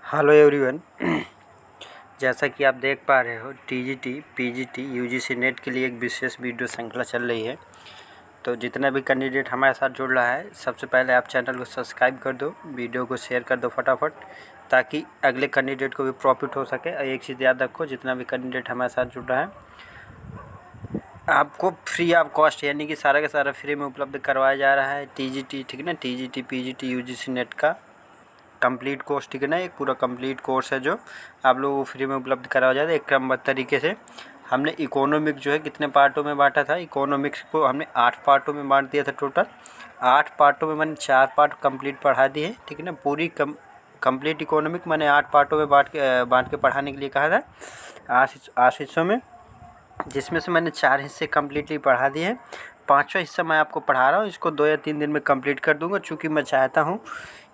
Hello everyone. जैसा कि आप देख पा रहे हो टीजीटी, पीजीटी, यूजीसी नेट के लिए एक विशेष वीडियो श्रृंखला चल रही है। तो जितना भी कैंडिडेट हमारे साथ जुड़ रहा है, सबसे पहले आप चैनल को सब्सक्राइब कर दो, वीडियो को शेयर कर दो फटाफट, ताकि अगले कैंडिडेट को भी प्रॉफिट हो सके। और एक चीज़ याद रखो, जितना भी कैंडिडेट हमारे साथ जुड़ रहा है आपको फ्री ऑफ कॉस्ट, यानी कि सारा का सारा फ्री में उपलब्ध करवाया जा रहा है। टीजीटी, ठीक है ना, टीजीटी, पीजीटी, यूजीसी नेट का कंप्लीट कोर्स, ठीक है ना, एक पूरा कंप्लीट कोर्स है जो आप लोगों को फ्री में उपलब्ध कराया जाता है एक क्रमबद्ध तरीके से। हमने इकोनॉमिक जो है कितने पार्टों में बांटा था, इकोनॉमिक्स को हमने 8 पार्टों में बांट दिया था। टोटल 8 पार्टों में मैंने 4 पार्ट कंप्लीट पढ़ा दिए, ठीक है ना। पूरी कंप्लीट इकोनॉमिक मैंने 8 पार्टों में बांट के पढ़ाने के लिए कहा था, 8 हिस्सों में, जिसमें से मैंने 4 हिस्से कम्प्लीटली पढ़ा दिए हैं। 5वां हिस्सा मैं आपको पढ़ा रहा हूँ, इसको 2 या 3 दिन में कंप्लीट कर दूँगा, चूँकि मैं चाहता हूँ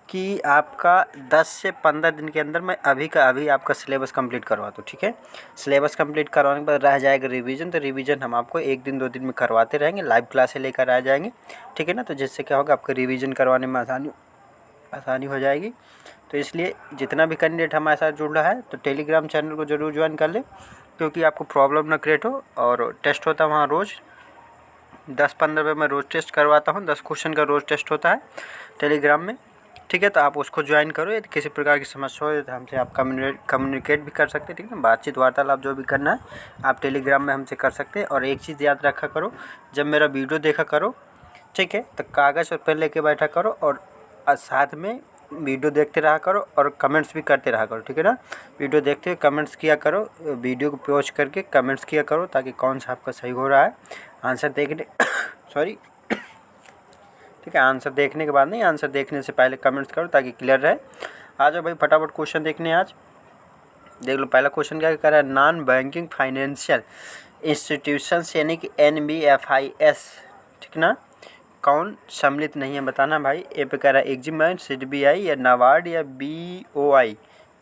कि आपका 10 से 15 दिन के अंदर मैं अभी का अभी आपका सिलेबस कंप्लीट करवा दूँ, ठीक है। सिलेबस कंप्लीट करवाने के बाद रह जाएगा रिवीजन, तो रिवीजन हम आपको 1 दिन 2 दिन में करवाते रहेंगे, लाइव क्लासें लेकर आ जाएंगे, ठीक है ना। तो जिससे क्या होगा, आपका रिवीजन करवाने में आसानी हो जाएगी। तो इसलिए जितना भी कैंडिडेट हमारे साथ जुड़ रहा है, तो टेलीग्राम चैनल को ज़रूर ज्वाइन कर ले, क्योंकि आपको प्रॉब्लम ना क्रिएट हो। और टेस्ट होता है वहाँ रोज़ 10-15 रुपये में रोज़ टेस्ट करवाता हूँ, 10 क्वेश्चन का रोज़ टेस्ट होता है टेलीग्राम में, ठीक है। तो आप उसको ज्वाइन करो। यदि किसी प्रकार की समस्या हो तो हमसे आप कम्युनिकेट भी कर सकते हैं, ठीक है ना। बातचीत वार्तालाप जो भी करना है आप टेलीग्राम में हमसे कर सकते हैं। और एक चीज़ याद रखा करो, जब मेरा वीडियो देखा करो, ठीक है, तो कागज़ और पेन लेके बैठा करो, और साथ में वीडियो देखते रहा करो और कमेंट्स भी करते रहा करो, ठीक है ना। वीडियो देखते हुए कमेंट्स किया करो, वीडियो को पॉज करके कमेंट्स किया करो, ताकि कौन सा आपका सही हो रहा है आंसर देखने सॉरी, ठीक है। आंसर देखने के बाद नहीं, आंसर देखने से पहले कमेंट्स करो ताकि क्लियर रहे। आ जाओ भाई फटाफट क्वेश्चन देखने आज। देख लो पहला क्वेश्चन क्या कह रहा है, नॉन बैंकिंग फाइनेंशियल इंस्टीट्यूशंस यानी कि NBFIs, ठीक ना, कौन सम्मिलित नहीं है बताना भाई। ए पे कह रहा है एग्जिम बैंक, SBI या नाबार्ड या BOI,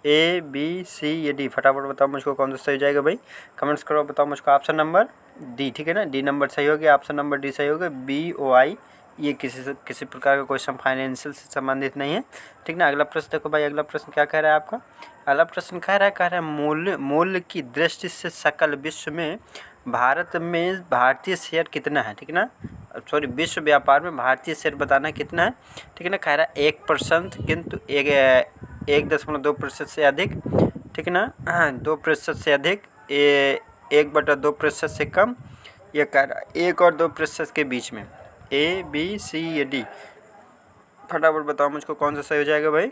ABC या D। फटाफट बताओ मुझको कौन सा सही हो जाएगा भाई, कमेंट्स करो, बताओ मुझको। ऑप्शन नंबर D, ठीक है ना, D नंबर सही हो गया, ऑप्शन नंबर D सही हो गया। BOI ये किसी प्रकार का क्वेश्चन फाइनेंशियल से संबंधित नहीं है, ठीक ना। अगला प्रश्न देखो भाई, अगला प्रश्न क्या कह रहा है आपका। अगला प्रश्न कह रहा है मूल्य की दृष्टि से सकल विश्व में भारत में भारतीय शेयर कितना है, ठीक ना, सॉरी, विश्व व्यापार में भारतीय शेयर बताना कितना है, ठीक है ना। कह रहा है 1%, किंतु 1.2% से अधिक, ठीक ना, 2% से अधिक, 1/2% से कम, यह कह रहा है 1 और 2% के बीच में। ABC या D, फटाफट बताओ मुझको कौन सा सही हो जाएगा भाई,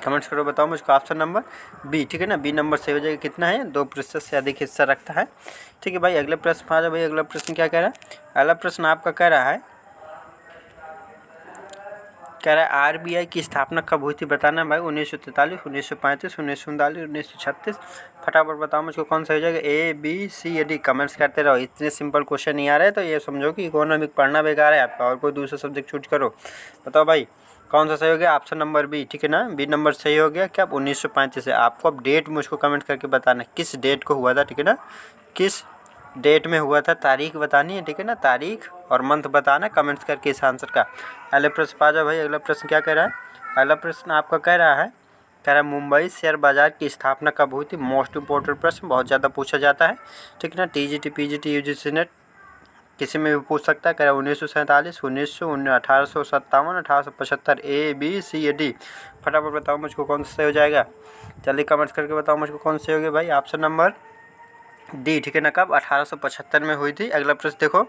कमेंट्स करो, बताओ मुझको। ऑप्शन नंबर B, ठीक है ना, B नंबर सही हो जाएगा। कितना है, 2% से अधिक हिस्सा रखता है, ठीक है भाई। अगले प्रश्न आ जाओ भाई, अगला प्रश्न क्या कह रहा है। अगला प्रश्न आपका कह रहा है RBI की स्थापना कब हुई थी बताना भाई। 1943, 1935, 1939, 1936। फटाफट बताओ मुझको कौन सा हो जाएगा, ABC या D। कमेंट्स करते रहो, इतने सिंपल क्वेश्चन नहीं आ रहे तो ये समझो कि इकोनॉमिक पढ़ना बेकार है आपका, और कोई दूसरा सब्जेक्ट चूज करो। बताओ भाई कौन सा सही हो गया, ऑप्शन नंबर B, ठीक है ना, B नंबर सही हो गया। क्या 1935 है। आपको अब डेट मुझको कमेंट करके बताना किस डेट को हुआ था, ठीक है ना, किस डेट में हुआ था, तारीख बतानी है, ठीक है ना, तारीख और मंथ बताना कमेंट्स करके इस आंसर का। अगले प्रश्न पा जाओ भाई, अगला प्रश्न क्या कह रहा है। अगला प्रश्न आपका कह रहा है मुंबई शेयर बाजार की स्थापना कब हुई थी। मोस्ट इंपॉर्टेंट प्रश्न, बहुत ज़्यादा पूछा जाता है, ठीक है ना। TGT, PGT, UGC नेट किसी में भी पूछ सकता है। कह रहा है 1947, 1900, 1857, 1875, ABC या D। फटाफट बताओ मुझको कौन सा सही हो जाएगा, जल्दी कमेंट्स करके बताओ मुझको कौन सही हो गया भाई। ऑप्शन नंबर D, ठीक है ना, कब 1875 में हुई थी। अगला प्रश्न देखो,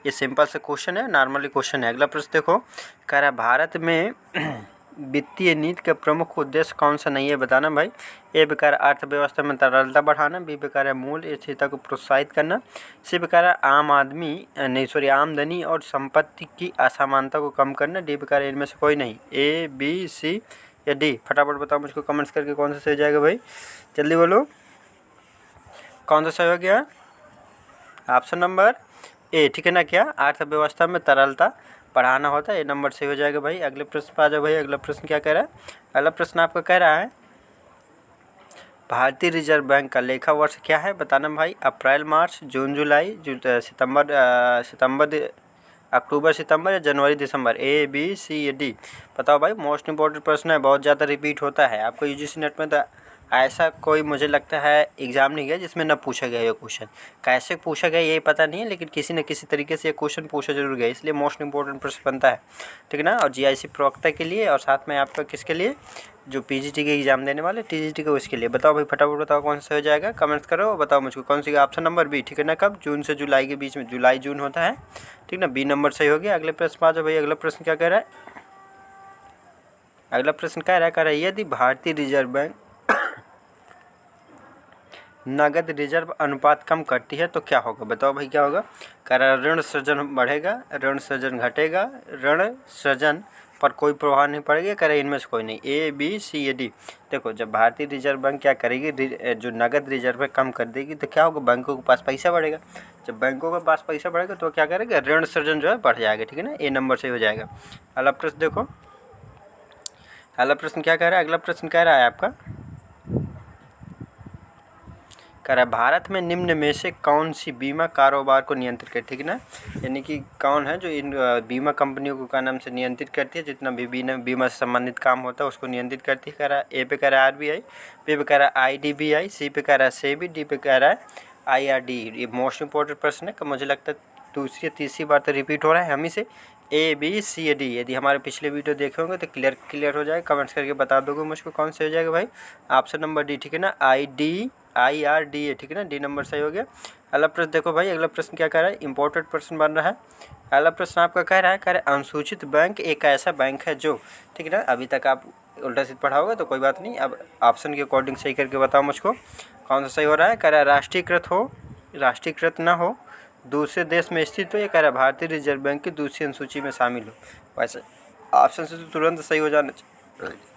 ये सिंपल से क्वेश्चन है, नॉर्मली क्वेश्चन है। अगला प्रश्न देखो, कह रहा है भारत में वित्तीय नीति का प्रमुख उद्देश्य कौन सा नहीं है बताना भाई। ए बेकार अर्थव्यवस्था में तरलता बढ़ाना, B बेकार है मूल्य स्थिरता को प्रोत्साहित करना, C बेकार है आमदनी और संपत्ति की असमानता को कम करना, D बेकार इनमें से कोई नहीं। ABC या D। फटाफट बताओ मुझको कमेंट्स करके कौन सा सही जाएगा भाई, जल्दी बोलो कौन सा सही हो गया। ऑप्शन नंबर A, ठीक है ना, क्या अर्थव्यवस्था में तरलता बढ़ाना होता है, ये नंबर सही हो जाएगा भाई। अगले प्रश्न पे आ जाओ भाई, अगला प्रश्न क्या कह रहा है। अगला प्रश्न आपका कह रहा है भारतीय रिजर्व बैंक का लेखा वर्ष क्या है बताना भाई। अप्रैल, मार्च, जून, जुलाई, अक्टूबर सितंबर या जनवरी दिसंबर, ए बी सी या डी। बताओ भाई, मोस्ट इंपॉर्टेंट प्रश्न है, बहुत ज़्यादा रिपीट होता है आपको यूजीसी नेट में। तो ऐसा कोई मुझे लगता है एग्ज़ाम नहीं गया जिसमें न पूछा गया ये क्वेश्चन। कैसे पूछा गया ये पता नहीं है, लेकिन किसी न किसी तरीके से ये क्वेश्चन पूछा जरूर गया, इसलिए मोस्ट इंपॉर्टेंट प्रश्न बनता है, ठीक है ना। और जीआईसी प्रवक्ता के लिए और साथ में आपका किसके लिए, जो पीजीटी के एग्जाम देने वाले टीजीटी को, उसके लिए। बताओ भाई फटाफट बताओ कौन सा हो जाएगा, कमेंट्स करो और बताओ मुझको कौन सी। ऑप्शन नंबर बी, ठीक है ना। कब, जून से जुलाई के बीच में, जुलाई जून होता है, ठीक ना। बी नंबर सही हो गया। अगले प्रश्न पर आ जाओ भाई। अगला प्रश्न क्या कह रहा है, अगला प्रश्न कह रहा है यदि भारतीय रिजर्व बैंक नगद रिजर्व अनुपात कम करती है तो क्या होगा। बताओ भाई क्या होगा। कह रहा है ऋण सृजन बढ़ेगा, ऋण सृजन घटेगा, ऋण सृजन पर कोई प्रभाव नहीं पड़ेगा। कह रहे इनमें से कोई नहीं, ए बी सी या डी। देखो, जब भारतीय रिजर्व बैंक क्या करेगी, जो नगद रिजर्व है कम कर देगी तो क्या होगा, बैंकों के पास पैसा बढ़ेगा। जब बैंकों के पास पैसा बढ़ेगा तो क्या करेगा, ऋण सृजन जो है बढ़ जाएगा, ठीक है ना। ए नंबर से हो जाएगा। अगला प्रश्न देखो, अगला प्रश्न क्या कह रहा है। अगला प्रश्न कह रहा है आपका, कह रहा है भारत में निम्न में से कौन सी बीमा कारोबार को नियंत्रित करती है, ठीक है ना। यानी कि कौन है जो इन बीमा कंपनियों को क्या नाम से नियंत्रित करती है, जितना भी बीमा से संबंधित काम होता है उसको नियंत्रित करती है। कह रहा है ए पे कह रहा है आरबीआई, बी पे कह रहा है आईडीबीआई, सी पे कह रहा है सेबी, डी पे कह रहा है आईआरडी। ये मोस्ट इंपॉर्टेंट प्रश्न है, मुझे लगता है दूसरी तीसरी बार तो रिपीट हो रहा है हम ही से। ए बी सी या डी। यदि हमारे पिछले वीडियो देखे होंगे तो क्लियर हो जाएगा। कमेंट्स करके बता दोगे मुझको कौन से हो जाएगा भाई। ऑप्शन नंबर डी, ठीक है ना। IRD है, ठीक है ना। डी नंबर सही हो गया। अगला प्रश्न देखो भाई, अगला प्रश्न क्या कह रहा है, इंपॉर्टेंट प्रश्न बन रहा है। अगला प्रश्न आपका कह रहा है अनुसूचित बैंक एक ऐसा बैंक है जो, ठीक है ना। अभी तक आप उल्टा सीधा पढ़ा होगा तो कोई बात नहीं, अब ऑप्शन के अकॉर्डिंग सही करके बताओ मुझको कौन सा सही हो रहा है। कह रहा है राष्ट्रीयकृत हो, राष्ट्रीयकृत ना हो, दूसरे देश में स्थित हो, या कह रहा है भारतीय रिजर्व बैंक की दूसरी अनुसूची में शामिल हो। वैसे ऑप्शन से तो तुरंत सही हो जाना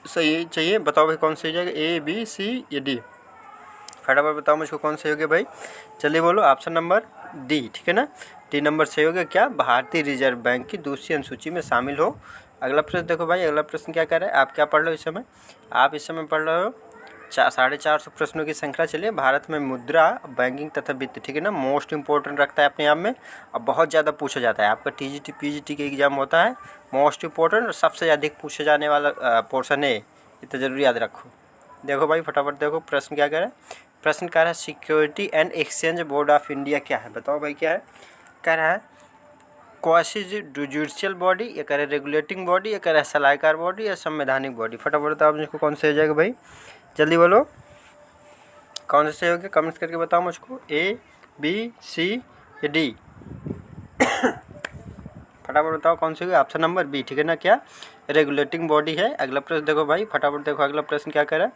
सही चाहिए। बताओ भाई कौन सही हो जाएगा, ए बी सी या डी। फटाफट बताओ मुझको कौन सही हो गया भाई। चलिए बोलो, ऑप्शन नंबर डी, ठीक है ना। डी नंबर सही हो गया। क्या, भारतीय रिजर्व बैंक की दूसरी अनुसूची में शामिल हो। अगला प्रश्न देखो भाई, अगला प्रश्न क्या कह रहा है। आप क्या पढ़ रहे हो इस समय, आप इस समय पढ़ रहे हो 450 प्रश्नों की श्रृंखला। चलिए, भारत में मुद्रा, बैंकिंग तथा वित्त, ठीक है ना, मोस्ट इंपॉर्टेंट रखता है अपने आप में और बहुत ज़्यादा पूछा जाता है। आपका टीजीटी पीजीटी के एग्जाम होता है मोस्ट इंपॉर्टेंट और सबसे अधिक पूछे जाने वाला पोर्शन है, ये तो जरूर याद रखो। देखो भाई फटाफट देखो, प्रश्न क्या कह रहा है। प्रश्न कह रहा है security and exchange board of India क्या है। बताओ भाई क्या है। कह रहा है क्वासी जुडिशियल बॉडी, या कह रहा है रेगुलेटिंग बॉडी, या कह रहा है सलाहकार बॉडी, या संवैधानिक बॉडी। फटाफट बताओ मुझको कौन से हो जाएगा भाई, जल्दी बोलो कौन से हो गया, कमेंट्स करके बताओ मुझको, ए बी सी या डी। फटाफट बताओ कौन सी होगी। ऑप्शन नंबर बी, ठीक है ना। क्या, रेगुलेटिंग बॉडी है। अगला प्रश्न देखो भाई फटाफट देखो, अगला प्रश्न क्या कह रहा है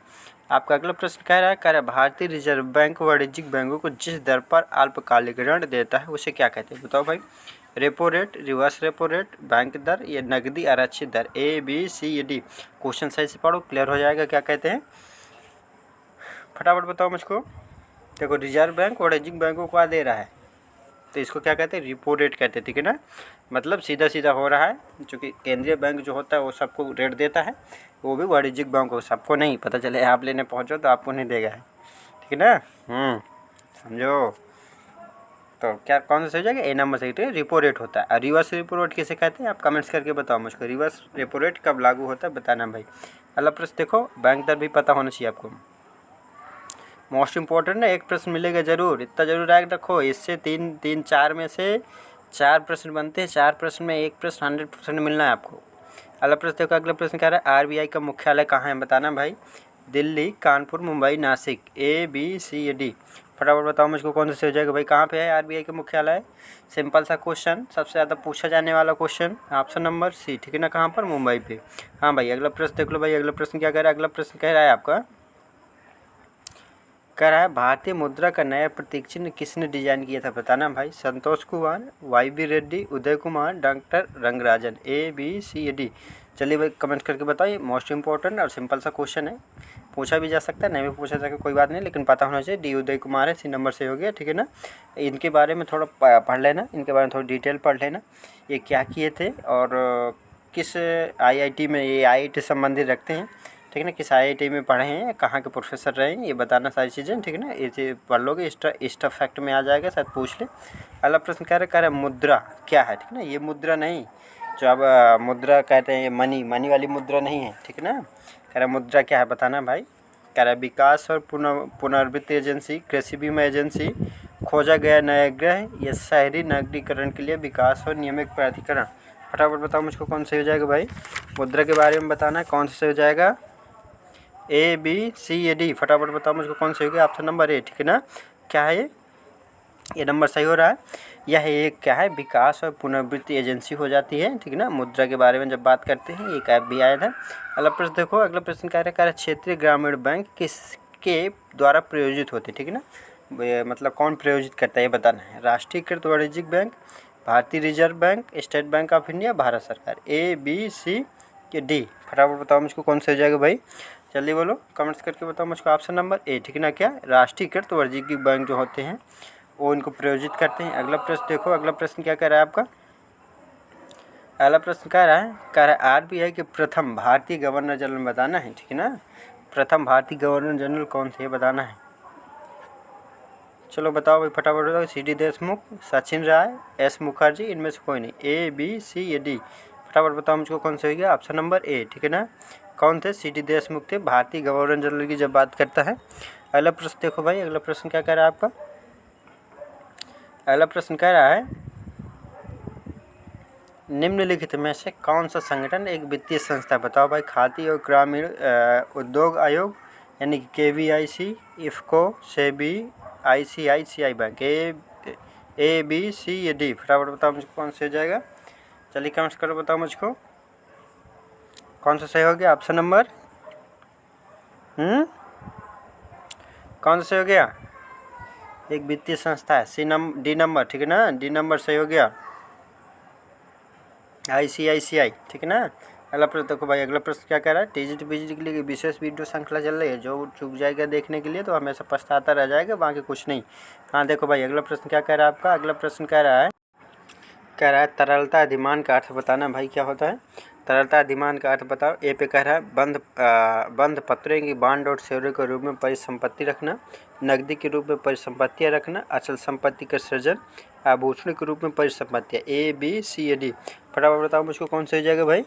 आपका। अगला प्रश्न कह रहा है भारतीय रिजर्व बैंक वाणिज्यिक बैंकों को जिस दर पर अल्पकालिक ऋण देता है उसे क्या कहते हैं। बताओ भाई, repo rate, reverse repo rate, bank दर, या नकदी आरक्षित दर। ए बी सी या डी। क्वेश्चन सही से पढ़ो, क्लियर हो जाएगा क्या कहते हैं। फटाफट बताओ मुझको। देखो, रिजर्व बैंक वाणिज्यिक बैंकों को दे रहा है तो इसको क्या कहते हैं, रिपो रेट कहते हैं, ठीक है ना। मतलब सीधा सीधा हो रहा है, क्योंकि केंद्रीय बैंक जो होता है वो सबको रेट देता है, वो भी वाणिज्यिक बैंक को, सबको नहीं। पता चले आप लेने पहुंचो तो आपको नहीं देगा, ठीक है ना। समझो। तो क्या कौन सा सही हो जाएगा, ए नंबर सही, ठीक है। रिपो रेट होता है। और रिवर्स रेपो रेट किसे कहते हैं, आप कमेंट्स करके बताओ मुझको, रिवर्स रेपो रेट कब लागू होता है बताना भाई। अगला प्रश्न देखो, बैंक दर भी पता होना चाहिए आपको, मोस्ट इंपॉर्टेंट ना। एक प्रश्न मिलेगा जरूर, इतना जरूर याद रखो। इससे तीन चार में से 4 प्रश्न बनते हैं, 4 प्रश्न में एक प्रश्न 100% मिलना है आपको। अगला प्रश्न देखो, अगला प्रश्न कह रहा है आरबीआई का मुख्यालय कहाँ है बताना भाई। Delhi, Kanpur, Mumbai, Nashik. A B C या डी। फटाफट बताओ मुझको कौन सा हो जाएगा भाई। कहाँ पे है आरबीआई का मुख्यालय। सिंपल सा क्वेश्चन, सबसे ज़्यादा पूछा जाने वाला क्वेश्चन। ऑप्शन नंबर सी, ठीक है ना। कहाँ पर, मुंबई पे। हाँ भाई, अगला प्रश्न देख लो भाई। अगला प्रश्न क्या कह रहा है। अगला प्रश्न कह रहा है आपका, कह रहा है भारतीय मुद्रा का नया प्रतीक चिन्ह किसने डिजाइन किया था बताना भाई। Santosh Kumar, Y Reddy, Uday Kumar, doctor Rangarajan. A B C या डी। चलिए भाई कमेंट करके बताइए। मोस्ट इंपॉर्टेंट और सिंपल सा क्वेश्चन है, पूछा भी जा सकता है, नहीं भी पूछा जा सकता, कोई बात नहीं, लेकिन पता होना चाहिए। डी उदय कुमार है, सी नंबर से हो गया, ठीक है ना। इनके बारे में थोड़ा पढ़ लेना, इनके बारे में थोड़ी डिटेल पढ़ लेना, ये क्या किए थे और किस IIT में ये IIT संबंधित रखते हैं, ठीक है ना, किस IIT में पढ़े हैं, कहाँ के प्रोफेसर रहे हैं, ये बताना सारी चीज़ें, ठीक है ना। ये चीज़ पढ़ लोगे, इस्टा फैक्ट में आ जाएगा, शायद पूछ ले। अगला प्रश्न कह रहा है मुद्रा क्या है, ठीक है ना। ये मुद्रा नहीं जो अब मुद्रा कहते हैं, ये मनी वाली मुद्रा नहीं है, ठीक है ना। कह रहा मुद्रा क्या है बताना भाई। कह रहा विकास और पुनर्वित्त एजेंसी, कृषि बीमा एजेंसी, खोजा गया नया ग्रह या शहरी नगरीकरण के लिए विकास और नियमित प्राधिकरण। फटाफट बताओ मुझको कौन सही हो जाएगा भाई। मुद्रा के बारे में बताना कौन सा सही हो जाएगा, A B C या D। फटाफट बताओ मुझको कौन सही हो गया। ऑप्शन नंबर A, ठीक है ना। क्या है ये नंबर सही हो रहा है। यह एक क्या है, विकास और पुनर्वृत्ति एजेंसी हो जाती है, ठीक है ना। मुद्रा के बारे में जब बात करते हैं, एक ऐप भी आया था। अगला प्रश्न देखो, अगला प्रश्न कह रहा है क्षेत्रीय ग्रामीण बैंक किसके द्वारा प्रयोजित होते, ठीक है ना। मतलब कौन प्रयोजित करता है ये बताना है। राष्ट्रीयकृत वाणिज्यिक बैंक, भारतीय reserve bank, state bank of India, Bharat सरकार। A B C या D। फटाफट बताओ मुझको कौन सा हो जाएगा भाई, जल्दी बोलो, कमेंट्स करके बताओ मुझको। ऑप्शन नंबर A, ठीक है ना। क्या राष्ट्रीयकृत वाणिज्यिक बैंक जो होते हैं वो इनको प्रयोजित करते हैं। अगला प्रश्न देखो, अगला प्रश्न क्या कह रहा है आपका। अगला प्रश्न कह रहा है RBI के प्रथम भारतीय गवर्नर जनरल बताना है, ठीक है ना। प्रथम भारतीय गवर्नर जनरल कौन थे बताना है। चलो बताओ भाई, फटाफट बताओ। CD देशमुख, सचिन राय, S मुखर्जी, इनमें से कोई नहीं। A B C या D। फटाफट बताओ मुझको कौन सा हो गया। ऑप्शन नंबर A, ठीक है ना। कौन थे, CD देशमुख थे, भारतीय गवर्नर जनरल की जब बात करता है। अगला प्रश्न देखो भाई, अगला प्रश्न क्या कह रहा है आपका। अगला प्रश्न कह रहा है निम्नलिखित में से कौन सा संगठन एक वित्तीय संस्था, बताओ भाई। खाद्य और ग्रामीण उद्योग आयोग यानी कि KVIC, IFFCO, SEBI, ICICI bank. A B C या D। फटाफट बताओ मुझको कौन सा हो जाएगा, चलिए कमेंट्स करो, बताओ मुझको कौन सा सही हो गया। ऑप्शन नंबर कौन सा सही हो गया, एक वित्तीय संस्था है। D नंबर, ठीक है ना। D नंबर सही हो गया, ICICI, ठीक है ना। अगला प्रश्न देखो भाई, अगला प्रश्न क्या कह रहा है। TGT PGT के लिए विशेष वीडियो श्रृंखला चल रही है, जो चूक जाएगा देखने के लिए तो हमेशा पछताता रह जाएगा, बाकी कुछ नहीं। हाँ देखो भाई, अगला प्रश्न क्या कह रहा है आपका। अगला प्रश्न कह रहा है तरलता अधिमान का अर्थ बताना भाई, क्या होता है तरलता अधिमान का अर्थ बताओ। ए पे कह रहा है बंध पत्रों की बॉन्ड और शेयरों के रूप में परिसंपत्ति रखना, नकदी के रूप में परिसंपत्तियाँ रखना, अचल संपत्ति का सृजन, आभूषण के रूप में परिसंपत्तियाँ। A B C या D। फटाफट बताओ मुझको कौन सा हो जाएगा भाई,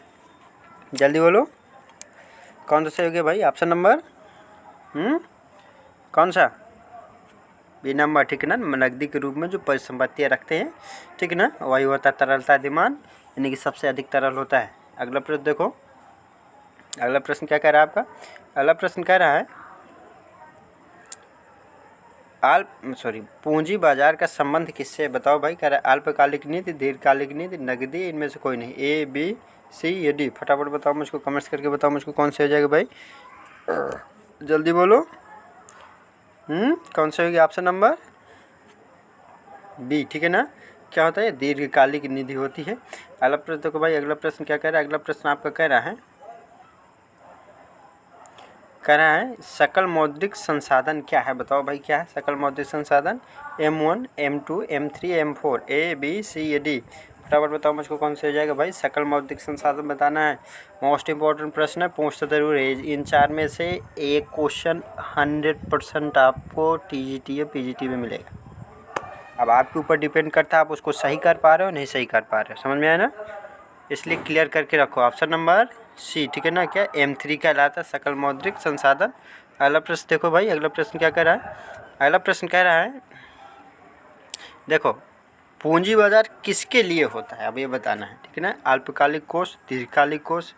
जल्दी बोलो कौन सा सही हो गया भाई। ऑप्शन नंबर कौन सा, B नंबर, ठीक है ना। नकदी के रूप में जो परिसंपत्तियाँ रखते हैं, ठीक है ना, वही होता है तरलता अधिमान, यानी कि सबसे अधिक तरल होता है। अगला प्रश्न देखो, अगला प्रश्न क्या कह रहा है आपका। अगला प्रश्न कह रहा है पूंजी बाजार का संबंध किससे बताओ भाई। कह रहा है अल्पकालिक नीति, दीर्घकालिक नीति, नकदी, इनमें से कोई नहीं। A B C या D। फटाफट बताओ मुझको, कमेंट्स करके बताओ मुझको कौन सा हो जाएगा भाई, जल्दी बोलो। कौन सा होगी। ऑप्शन नंबर B, ठीक है ना। क्या होता है, दीर्घकालिक निधि होती है। अगला प्रश्न देखो भाई, अगला प्रश्न क्या कह रहा है। अगला प्रश्न आपका कह रहा है सकल मौद्रिक संसाधन क्या है बताओ भाई। क्या है सकल मौद्रिक संसाधन, M1, M2, M3, M4, A B C या D। फटाफट बताओ मुझको कौन सा हो जाएगा भाई। सकल मौद्रिक संसाधन बताना है, मोस्ट इंपॉर्टेंट प्रश्न है, पूछता जरूर है। इन चार में से एक क्वेश्चन 100% आपको TGT या PGT में मिलेगा। अब आपके ऊपर डिपेंड करता है आप उसको सही कर पा रहे हो नहीं सही कर पा रहे हो, समझ में आया ना। इसलिए क्लियर करके रखो। ऑप्शन नंबर C, ठीक है ना। क्या M3 कहलाता है सकल मौद्रिक संसाधन। अगला प्रश्न देखो भाई, अगला प्रश्न क्या कह रहा है। अगला प्रश्न कह रहा है देखो पूंजी बाजार किसके लिए होता है, अब ये बताना है, ठीक है ना। अल्पकालिक कोष, दीर्घकालिक कोष,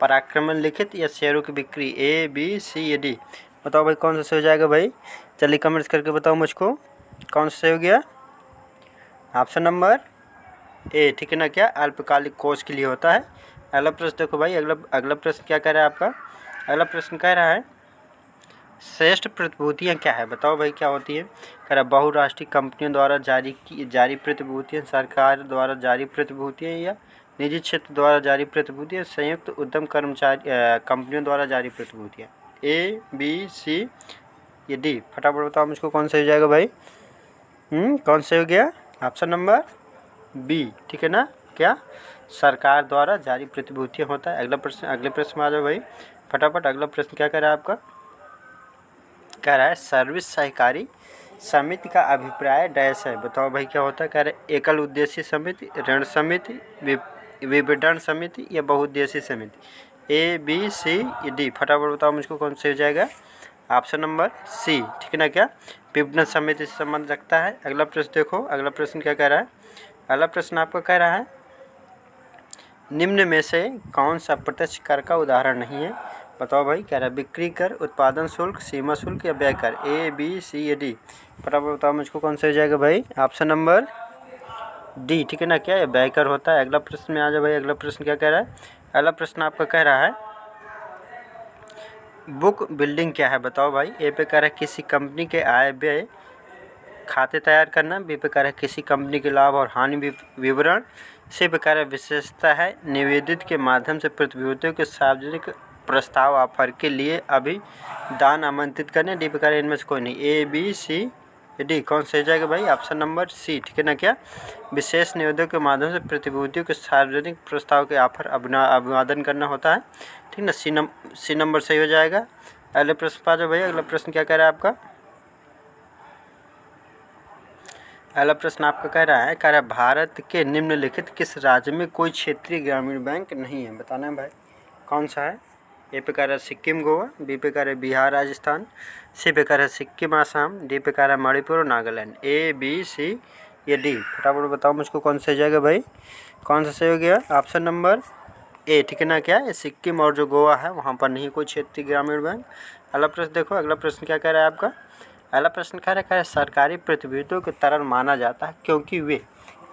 पराक्रमण लिखित या शेयरों की बिक्री। A B C या D। बताओ भाई कौन सा सही हो जाएगा भाई, चलिए कमेंट्स करके बताओ मुझको कौन सा सही हो गया। ऑप्शन नंबर A, ठीक है ना। क्या अल्पकालिक कोष के लिए होता है। अगला प्रश्न देखो भाई, अगला प्रश्न क्या कह रहा है आपका। अगला प्रश्न कह रहा है श्रेष्ठ प्रतिभूतियाँ क्या है बताओ भाई, क्या होती है। कह रहा बहुराष्ट्रीय कंपनियों द्वारा जारी प्रतिभूतियाँ, सरकार द्वारा जारी प्रतिभूतियाँ या निजी क्षेत्र द्वारा जारी प्रतिभूतियाँ, संयुक्त उद्यम कर्मचारी कंपनियों द्वारा जारी प्रतिभूतियाँ। A B C या D। फटाफट बताओ मुझको कौन सा हो जाएगा भाई। कौन सा हो गया। ऑप्शन नंबर B, ठीक है ना। क्या सरकार द्वारा जारी प्रतिभूतियाँ होता है। अगले प्रश्न में आ जाओ भाई फटाफट। अगला प्रश्न क्या कह रहा है आपका, कह रहा है सर्विस सहकारी समिति का अभिप्राय डैश है। बताओ भाई क्या होता है। कह रहे एकल उद्देश्य समिति, ऋण समिति, विपणन समिति या बहुउद्देशीय समिति। ए बी सी डी, फटाफट बताओ मुझको कौन सा हो जाएगा। ऑप्शन नंबर सी, ठीक है ना। क्या विपणन समिति से संबंध रखता है। अगला प्रश्न देखो, अगला प्रश्न क्या कह रहा है। अगला प्रश्न आपका कह रहा है निम्न में से कौन सा प्रत्यक्ष कर का उदाहरण नहीं है। बताओ भाई। कह रहा है बिक्री कर, उत्पादन शुल्क, सीमा शुल्क या व्यय कर। ए बी सी या डी, फटाफट बताओ मुझको कौन सा हो जाएगा भाई। ऑप्शन नंबर डी, ठीक है ना। क्या व्यय कर होता है। अगला प्रश्न में आ जाओ भाई। अगला प्रश्न क्या कह रहा है। अगला प्रश्न आपका कह रहा है बुक बिल्डिंग क्या है। बताओ भाई। ए पे कह रहा है किसी कंपनी के आय व्यय खाते तैयार करना। बी पे कह रहा है किसी कंपनी के लाभ और हानि विवरण। सी पे कह रहा है विशेषता है निवेदित के माध्यम से प्रतिभूतियों के सार्वजनिक प्रस्ताव ऑफर के लिए अभी दान आमंत्रित करने। डी पे कह रहा है इनमें से कोई नहीं। ए बी सी डी, कौन सही जाएगा भाई। ऑप्शन नंबर सी, ठीक है ना। क्या विशेष निवेदकों के माध्यम से प्रतिभूतियों के सार्वजनिक प्रस्ताव के ऑफर अभिवादन करना होता है, ठीक ना। सी नंबर सही हो जाएगा। अगले प्रश्न पा जाओ भाई। अगला प्रश्न क्या कह रहा है आपका। अगला प्रश्न आपका कह रहा है भारत के निम्नलिखित किस राज्य में कोई क्षेत्रीय ग्रामीण बैंक नहीं है। बताना है भाई कौन सा है। ए पे कह रहा है सिक्किम गोवा, बी पे कह रहा है बिहार राजस्थान, सी पे कह रहा है सिक्किम आसाम, डी पे कह रहा है मणिपुर और नागालैंड। ए बी सी या डी, फटाफट बताओ मुझको कौन सा जाएगा भाई। कौन सा सही हो गया। ऑप्शन नंबर ए, ठीक है ना। क्या है सिक्किम और जो गोवा है वहाँ पर नहीं कोई क्षेत्रीय ग्रामीण बैंक। अगला प्रश्न देखो। अगला प्रश्न क्या कह रहा है आपका। अगला प्रश्न कह रहा है सरकारी प्रतिभूतियों को तरल माना जाता है क्योंकि वे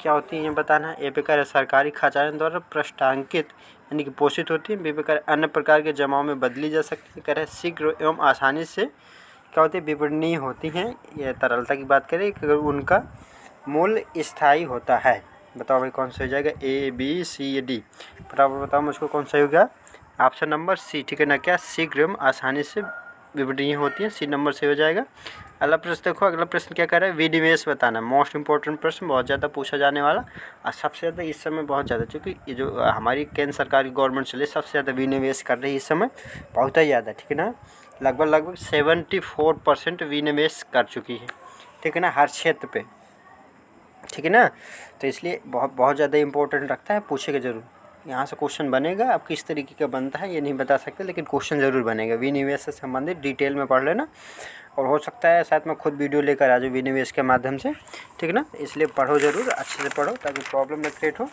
क्या होती हैं ये बताना है। ए पे कह रहा है सरकारी खजाने द्वारा पृष्ठांकित यानी कि पोषित होती है। बी पे कह रहा है अन्य प्रकार के जमाओं में बदली जा सकती है। कह रहा है शीघ्र एवं आसानी से क्या होती है विपणनीय होती हैं। ये तरलता की बात करें कि उनका मूल्य स्थायी होता है। बताओ भाई कौन सा हो जाएगा। ए बी सी या डी, फटाफट बताओ मुझको कौन सा होगा। ऑप्शन नंबर सी, ठीक है ना। क्या शीघ्र एवं आसानी से विपणनीय होती है। सी नंबर से हो जाएगा। अगला प्रश्न देखो। अगला प्रश्न क्या कर रहा है विनिवेश बताना। मोस्ट इंपॉर्टेंट प्रश्न, बहुत ज़्यादा पूछा जाने वाला और सबसे ज़्यादा इस समय बहुत ज़्यादा, क्योंकि ये जो हमारी केंद्र सरकार की गवर्नमेंट चले सबसे ज़्यादा विनिवेश कर रही है इस समय, बहुत ही ज़्यादा, ठीक है ना। लगभग 74% विनिवेश कर चुकी है, ठीक है ना, हर क्षेत्र पे, ठीक है ना। तो इसलिए बहुत ज़्यादा इंपॉर्टेंट रखता है, पूछेगा ज़रूर। यहाँ से क्वेश्चन बनेगा। अब किस तरीके का बनता है ये नहीं बता सकते, लेकिन क्वेश्चन ज़रूर बनेगा। विनिवेश से संबंधित डिटेल में पढ़ लेना, और हो सकता है शायद मैं खुद वीडियो लेकर आ जाऊँ विनिवेश के माध्यम से, ठीक है ना। इसलिए पढ़ो ज़रूर, अच्छे से पढ़ो ताकि प्रॉब्लम न क्रिएट हो।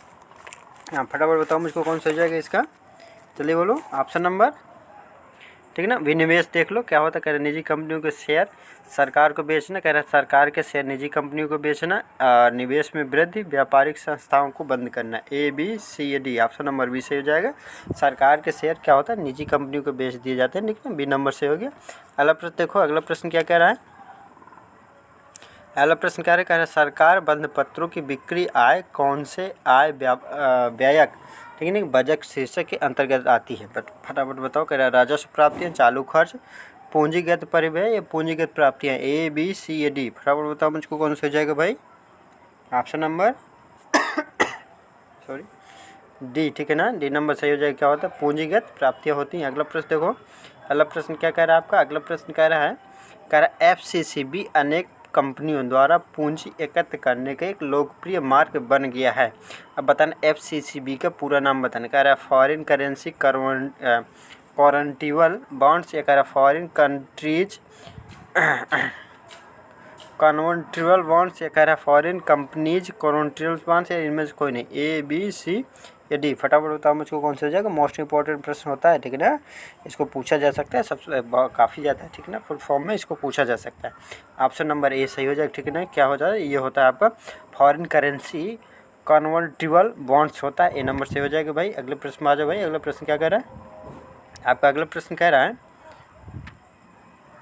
हाँ फटाफट बताओ मुझको कौन सा हो जाएगा इसका, चलिए बोलो। ऑप्शन नंबर, ठीक है ना। विनिवेश देख लो क्या होता है। कह रहे निजी कंपनियों के शेयर सरकार को बेचना। कह रहा है सरकार के शेयर निजी कंपनियों को बेचना। निवेश में वृद्धि, व्यापारिक संस्थाओं को बंद करना। ए बी सी या डी, ऑप्शन नंबर बी से हो जाएगा। सरकार के शेयर क्या होता है निजी कंपनियों को बेच दिए जाते हैं, ठीक है। बी नंबर से हो गया। अगला प्रश्न देखो। अगला प्रश्न क्या कह रहा है। अगला प्रश्न कह रहा है सरकार बंध पत्रों की बिक्री आय कौन से आय व्ययक, ठीक है ना, बजट शीर्षक के अंतर्गत आती है। फटाफट बताओ। कह रहा है राजस्व प्राप्तियाँ, चालू खर्च, पूंजीगत परिव्यय या पूंजीगत प्राप्तियाँ। ए बी सी या डी, फटाफट बताओ मुझको कौन सा हो जाएगा भाई। ऑप्शन नंबर सॉरी डी, ठीक है ना। डी नंबर सही हो जाएगा। क्या होता है पूंजीगत प्राप्तियाँ होती हैं। अगला प्रश्न देखो। अगला प्रश्न क्या कह रहा है आपका। अगला प्रश्न कह रहा है FCCB अनेक कंपनियों द्वारा पूंजी एकत्र करने का एक लोकप्रिय मार्ग बन गया है। अब बताना FCCB का पूरा नाम बताना। कह रहा है फॉरेन करेंसी कॉन्वर्टिबल बॉन्ड्स, या कह रहा है फॉरेन कंट्रीज कन्वर्टिबल बॉन्ड्स, या कह रहा है फॉरेन कंपनीज कन्वर्टिबल बॉन्ड्स, या इनमें से कोई नहीं। ए बी सी या डी, फटाफट बताओ मुझको कौन सा हो जाएगा। मोस्ट इंपॉर्टेंट प्रश्न होता है, ठीक है ना। इसको पूछा जा सकता है सबसे काफ़ी ज़्यादा, ठीक है ना। फुल फॉर्म में इसको पूछा जा सकता है। ऑप्शन नंबर ए सही हो जाएगा, ठीक है ना। क्या हो जाए ये होता है आपका फॉरेन करेंसी कन्वर्टिबल बॉन्ड्स होता है। ए नंबर से हो जाएगा भाई। अगले प्रश्न में आ जाओ भाई। अगला प्रश्न क्या कह रहा है आपका। अगला प्रश्न कह रहा है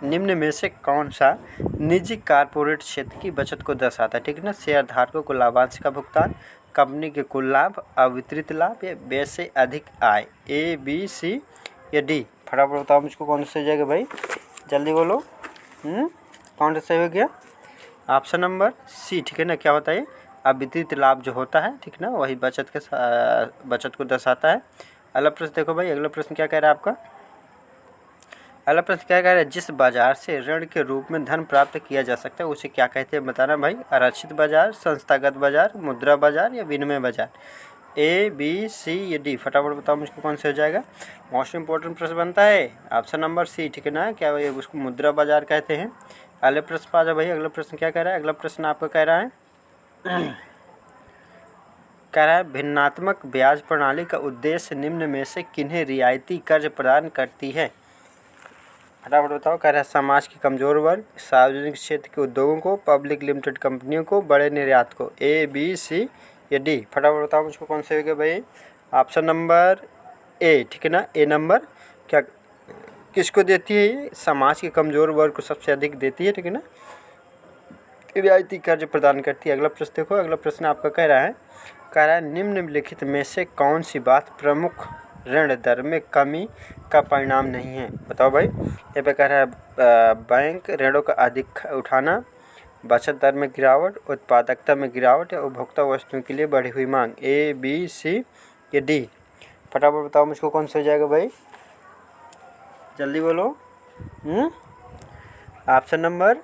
निम्न में से कौन सा निजी कारपोरेट क्षेत्र की बचत को दर्शाता है, ठीक है ना। शेयर धारकों को लाभांश का भुगतान, कंपनी के कुल लाभ, अवितरित लाभ, या व्यय से अधिक आय। ए बी सी या डी, फटाफट बताओ मुझको कौन सा हो जाएगा भाई, जल्दी बोलो। कौन सा सही हो गया। ऑप्शन नंबर सी, ठीक है ना। क्या होता है अब वित्तीय लाभ जो होता है, ठीक ना, वही बचत को दर्शाता है। अगला प्रश्न देखो भाई, अगला प्रश्न क्या कह रहा है आपका, अगला प्रश्न क्या कह रहा है, जिस बाजार से ऋण के रूप में धन प्राप्त किया जा सकता है उसे क्या कहते हैं, बताना भाई। आरक्षित बाजार, संस्थागत बाजार, मुद्रा बाजार या विनिमय बाजार। ए बी सी या डी, फटाफट बताओ मुझको कौन से हो जाएगा। मोस्ट इंपॉर्टेंट प्रश्न बनता है ऑप्शन नंबर सी, ठीक है ना, क्या भाई उसको मुद्रा बाजार कहते हैं। अगले प्रश्न पर आ जाओ भाई, अगला प्रश्न क्या कह रहा है, अगला प्रश्न आपका कह रहा है भिन्नात्मक ब्याज प्रणाली का उद्देश्य निम्न में से किन्हें रियायती कर्ज प्रदान करती है। फटाफट बताओ। कह रहा है समाज के कमजोर वर्ग, सार्वजनिक क्षेत्र के उद्योगों को, पब्लिक लिमिटेड कंपनियों को, बड़े निर्यात को। ए बी सी या डी, फटाफट बताओ मुझको कौन से हो गया भाई। ऑप्शन नंबर ए, ठीक है ना, ए नंबर क्या किसको देती है, ये समाज के कमजोर वर्ग को सबसे अधिक देती है, ठीक है ना, रियायती कर्ज प्रदान करती है। अगला प्रश्न देखो, अगला प्रश्न आपका कह रहा है निम्नलिखित में से कौन सी बात प्रमुख ऋण दर में कमी का परिणाम नहीं है, बताओ भाई। ये पे कह रहा है बैंक ऋणों का अधिक उठाना, बचत दर में गिरावट, उत्पादकता में गिरावट या उपभोक्ता वस्तुओं के लिए बढ़ी हुई मांग। ए बी सी या डी, फटाफट बताओ मुझको कौन सा हो जाएगा भाई, जल्दी बोलो। ऑप्शन नंबर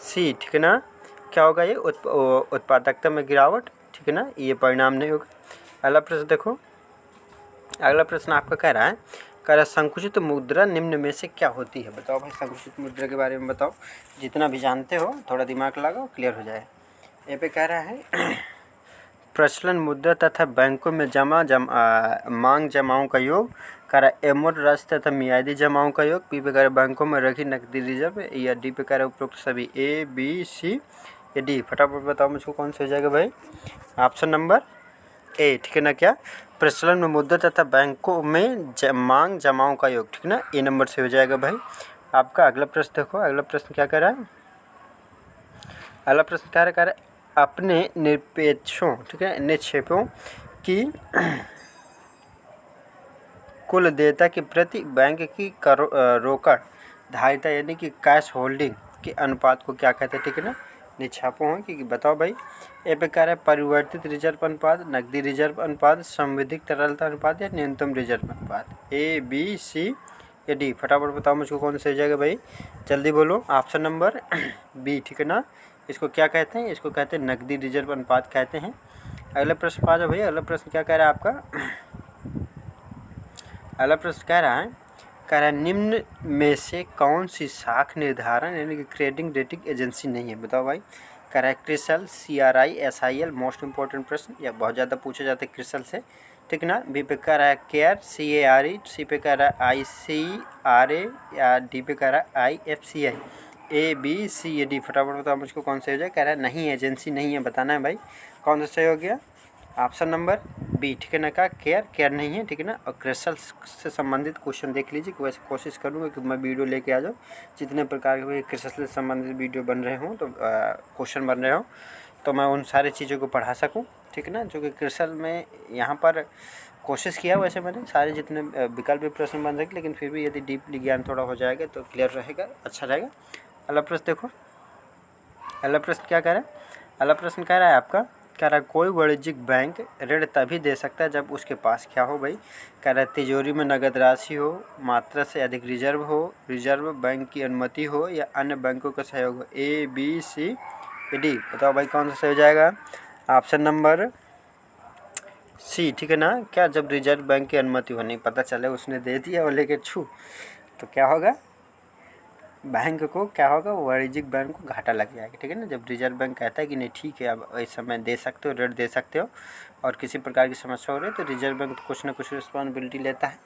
सी, ठीक है ना, क्या होगा ये, उत्पादकता में गिरावट, ठीक है ना, ये परिणाम नहीं होगा। अगला प्रश्न देखो, अगला प्रश्न आपका कह रहा है संकुचित मुद्रा निम्न में से क्या होती है, बताओ भाई। संकुचित मुद्रा के बारे में बताओ, जितना भी जानते हो थोड़ा दिमाग लगाओ, क्लियर हो जाए। ये पे कह रहा है प्रचलन मुद्रा तथा बैंकों में मांग जमाओं का योग, कह रहा है एमोड राशि तथा मियादी जमाओं का योग। बी पे कह रहा है बैंकों में रखी नकदी रिजर्व, या डी पे कह रहा है उपरोक्त सभी। ए बी सी या डी, फटाफट बताओ मुझको कौन सा हो जाएगा भाई। ऑप्शन नंबर ए, ठीक है ना, क्या प्रचलन में मुद्रा तथा बैंकों में मांग जमाओं का योग, ठीक ना, ए नंबर से हो जाएगा भाई आपका। अगला प्रश्न देखो, अगला प्रश्न क्या कर रहा है, अगला प्रश्न क्या कह रहा है अपने निरपेक्षों, ठीक है, निक्षेपों की कुल देयता के प्रति बैंक की रोकड़ धारिता यानी कि कैश होल्डिंग के अनुपात को क्या कहते हैं, ठीक है ना, निक्षेपों हैं कि बताओ भाई। ए पे कह रहा है परिवर्तित रिजर्व अनुपात, नकदी रिजर्व अनुपात, संविधिक तरलता अनुपात या न्यूनतम रिजर्व अनुपात। ए बी सी या डी, फटाफट बताओ मुझको कौन सा हो जाएगा भाई, जल्दी बोलो। ऑप्शन नंबर बी, ठीक है ना, इसको क्या कहते हैं, इसको कहते हैं नकदी रिजर्व अनुपात कहते हैं। अगला प्रश्न पा जाओ भैया, अगला प्रश्न क्या कह रहा है आपका, अगला प्रश्न कह रहा है निम्न में से कौन सी साख निर्धारण यानी कि क्रेडिट रेटिंग एजेंसी नहीं है, बताओ भाई। कह रहा है CRISIL, CRI, SIL, most important प्रश्न, या बहुत ज़्यादा पूछे जाते हैं क्रिसल से, ठीक ना। बी पे कह रहा है केयर, CARE, सी पे कह रहा है ICRA, या डी पे कह रहा है IFCI। ए बी सी या डी, फटाफट बताओ मुझको कौन सा हो जाए। कह रहा है नहीं, एजेंसी नहीं है, बताना है भाई कौन सा सही हो गया। ऑप्शन नंबर बी, ठीक है ना, का केयर नहीं है, ठीक है ना। और क्रिस्टल से संबंधित क्वेश्चन देख लीजिए, वैसे कोशिश करूँगा कि मैं वीडियो लेके आ जाऊँ, जितने प्रकार के क्रिस्टल से संबंधित वीडियो बन रहे हों, तो क्वेश्चन बन रहे हों, तो मैं उन सारी चीज़ों को पढ़ा सकूँ, ठीक है ना। जो कि क्रिस्टल में यहाँ पर कोशिश किया, वैसे मैंने सारे जितने विकल्प प्रश्न बन रहे, लेकिन फिर भी यदि डीपली ज्ञान थोड़ा हो जाएगा तो क्लियर रहेगा, अच्छा रहेगा। अगला प्रश्न देखो, अगला प्रश्न क्या कह रहा है, अगला प्रश्न कह रहा है आपका, कह रहा है कोई वाणिज्यिक बैंक ऋण तभी दे सकता है जब उसके पास क्या हो भाई। कह रहा है तिजोरी में नगद राशि हो, मात्रा से अधिक रिजर्व हो, रिजर्व बैंक की अनुमति हो, या अन्य बैंकों का सहयोग हो। ए बी सी या डी, बताओ भाई कौन सा सही हो जाएगा। ऑप्शन नंबर सी, ठीक है ना, क्या जब रिजर्व बैंक की अनुमति हो, नहीं पता चले उसने दे दिया और लेके छू, तो क्या होगा, बैंक को क्या होगा, वाणिज्यिक बैंक को घाटा लग जाएगा, ठीक है ना। जब रिजर्व बैंक कहता है कि नहीं ठीक है अब इस समय दे सकते हो, ऋण दे सकते हो, और किसी प्रकार की समस्या हो रही है, तो रिजर्व बैंक कुछ ना कुछ रिस्पॉन्सिबिलिटी लेता है,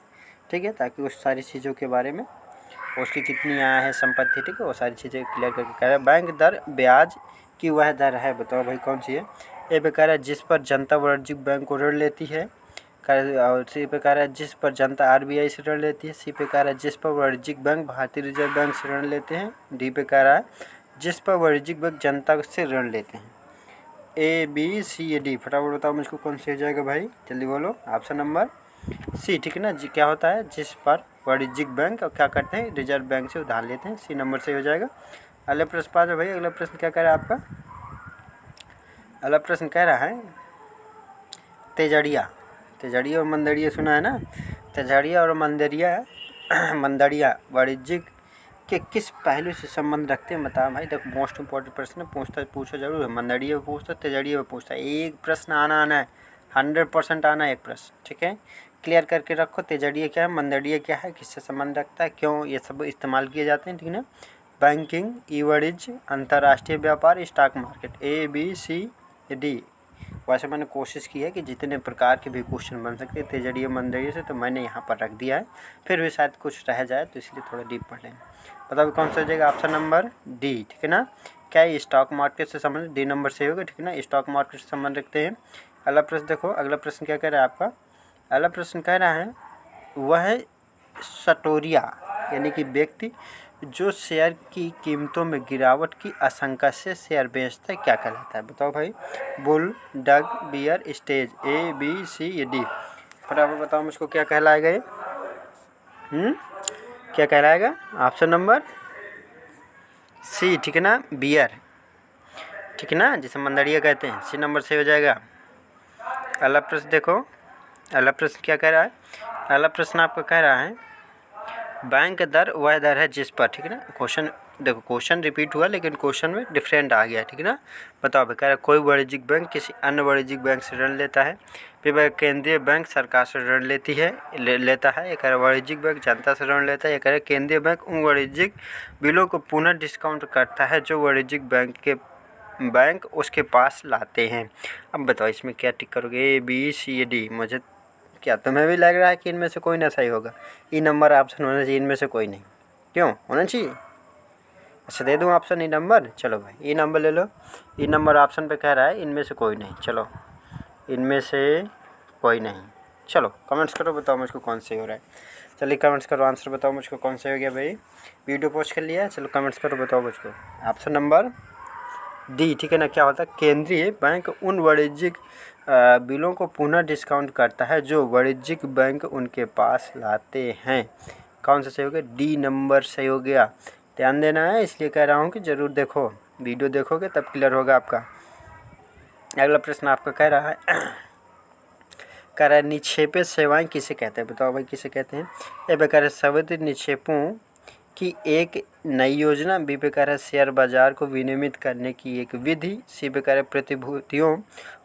ठीक है, ताकि उस सारी चीज़ों के बारे में, उसकी कितनी आया है संपत्ति, ठीक है, वो सारी चीज़ें क्लियर करके कह रहा है। बैंक दर ब्याज की वह दर है, बताओ भाई कौन सी है। ए पे कह रहा है जिस पर जनता वाणिज्यिक बैंक को ऋण लेती है, और सी पे कह रहा है जिस पर जनता RBI से ऋण लेती है। सी पे कह रहा है जिस पर वाणिज्यिक बैंक भारतीय रिजर्व बैंक से ऋण लेते हैं। डी पे कह रहा है जिस पर वाणिज्यिक बैंक जनता से ऋण लेते हैं। ए बी सी या डी, फटाफट बताओ मुझको कौन सी हो जाएगा भाई, जल्दी बोलो। ऑप्शन नंबर सी, ठीक है ना, जी क्या होता है, जिस पर वाणिज्यिक बैंक और क्या करते हैं, रिजर्व बैंक से उधार लेते हैं, सी नंबर से हो जाएगा। अगले प्रश्न पा जाओ भाई, अगला प्रश्न क्या कह रहा है आपका, अगला प्रश्न कह रहा है तेजड़िया, तेजड़िया और मंदड़िया सुना है ना। तेजड़िया और मंदड़िया वाणिज्यिक के किस पहलू से संबंध रखते हैं बताओ भाई। देखो मोस्ट इंपॉर्टेंट प्रश्न है, पूछा जरूर है। मंदड़िया में पूछता, तेजड़िया में पूछता है। एक प्रश्न आना है, 100% आना है एक प्रश्न, ठीक है। क्लियर करके रखो तेजड़िया क्या है, मंदड़िया क्या है, किससे संबंध रखता है, क्यों ये सब इस्तेमाल किए जाते हैं, ठीक है ना। बैंकिंग, ई-वाणिज्य, अंतर्राष्ट्रीय व्यापार, स्टॉक मार्केट, ABCD। वैसे मैंने कोशिश की है कि जितने प्रकार के भी क्वेश्चन बन सकते हैं तेजड़िया मंदड़िया से, तो मैंने यहाँ पर रख दिया है। फिर भी शायद कुछ रह जाए तो इसलिए थोड़ा डीप पढ़ लेंगे। बताओ कौन सा हो जाएगा, ऑप्शन नंबर डी, ठीक है ना। क्या ये स्टॉक मार्केट से संबंधित, डी नंबर से होगा, ठीक है ना। स्टॉक मार्केट से संबंध रखते हैं। अगला प्रश्न देखो, अगला प्रश्न क्या कह रहा है आपका। अगला प्रश्न कह रहा है वह सटोरिया यानी कि व्यक्ति जो शेयर की कीमतों में गिरावट की आशंका से शेयर बेचता है क्या कहलाता है। बताओ भाई। बुल, डग, बियर, स्टेज, ABCD। फटाफट बताओ मुझको क्या कहलाएगा ये। क्या कहलाएगा, ऑप्शन नंबर सी, ठीक है ना, बियर, ठीक है ना, जिसे मंदड़िया कहते हैं। सी नंबर से हो जाएगा। अगला प्रश्न देखो, अगला प्रश्न क्या कह रहा है। अगला प्रश्न आपको कह रहा है बैंक दर वह दर है जिस पर, ठीक है ना। क्वेश्चन देखो, क्वेश्चन रिपीट हुआ लेकिन क्वेश्चन में डिफरेंट आ गया, ठीक है ना। बताओ भाई, कह रहा है कोई वाणिज्यिक बैंक किसी अन्य वाणिज्यिक बैंक से ऋण लेता है। फिर केंद्रीय बैंक सरकार से ऋण लेती है, लेता है। एक वाणिज्यिक बैंक जनता से ऋण लेता है। एक केंद्रीय बैंक उन वाणिज्यिक बिलों को पुनः डिस्काउंट करता है जो वाणिज्यिक बैंक उसके पास लाते हैं। अब बताओ इसमें क्या टिक करोगे, ABCD। मुझे क्या तुम्हें भी लग रहा है कि इनमें से कोई ना सही होगा। ई नंबर ऑप्शन होना चाहिए, इनमें से कोई नहीं। क्यों होना चाहिए। अच्छा दे दूँ ऑप्शन ई नंबर, चलो भाई ई नंबर ले लो। ई नंबर ऑप्शन पे कह रहा है इनमें से कोई नहीं, चलो इनमें से कोई नहीं। चलो कमेंट्स करो, बताओ मुझको कौन सही हो रहा है। चलिए कमेंट्स करो, आंसर बताओ मुझको कौन सही हो गया भाई। वीडियो पोस्ट कर लिया, चलो कमेंट्स करो, बताओ मुझको। ऑप्शन नंबर डी, ठीक है ना। क्या होता है, केंद्रीय बैंक उन वाणिज्यिक बिलों को पुनः डिस्काउंट करता है जो वाणिज्यिक बैंक उनके पास लाते हैं। कौन सा सही हो गया, डी नंबर सही हो गया। ध्यान देना है, इसलिए कह रहा हूँ कि ज़रूर देखो, वीडियो देखोगे तब क्लियर होगा आपका। अगला प्रश्न आपका कह रहा है निक्षेपित सेवाएं किसे कहते हैं। बताओ भाई किसे कहते हैं। ए पे कह रहा है सावधि निक्षेपों की एक नई योजना। बी पे कह रहा है शेयर बाजार को विनियमित करने की एक विधि। सी पे कह रहा है प्रतिभूतियों